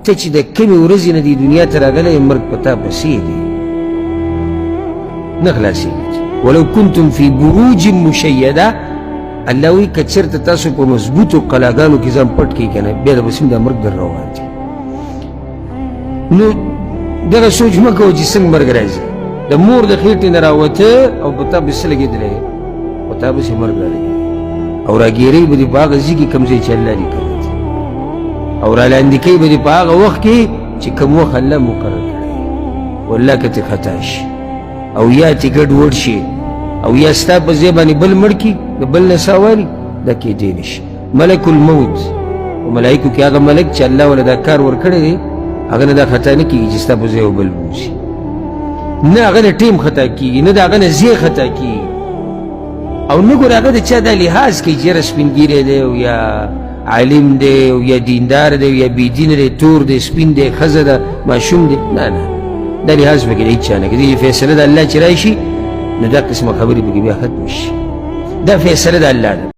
ته چې د کمې ورځې نه دې دنیا ته راغلی مرګ په تا پسې دی نه خلاصېږي. ولو کنتم فی بروج مشیده، الله وایي که چېرته تاسو په مضبوطو قلاګانو کې ځان پټ کړئ که نه بیا د بسیم دا مرګ در روان دی. نو دغه سوچ مه کوه چې څنګه مرګ راځي. د مور د خېټې نه راوته او په تا پسې لګېدلی په تا پسې مرګ رالګېدلی او راګېرئ به دې په هغه ځای کې کوم ځای چې الله لیکلی دی او رالاندې کوي به دې په هغه وخت کې چې کوم وخت الله مقرر کړی والله که ترې خطا شي او یا ترې ګډ وډ شي او یا ستا په ځای باندې بل مړ کړي د بل نه ساوالي دا کېدی نه شي. ملک الموت په ملایکو کې هغه ملک چې الله وله دا کار ورکړی دی هغه نه دا خطا نه کېږي چې ستا په ځای بل بوځي، نه هغه نه ټیم خطا کېږي، نه د هغه نه ځای خطا کېږي او نه ګوره هغه د چا دا لحاظ کوي چې یاره سپین ګیری دی او یا عالم دی او یا دیندار دی او یا بېدینه دی، تور دی سپین دی ښځه ده ماشوم دی، نه نه دا لحاظ پکې د هېچ چا نه کوي. فیصله د الله چې راشي نو دا قسمه خبرې پکې بیا ختمې شي. دا فیصله د الله ده.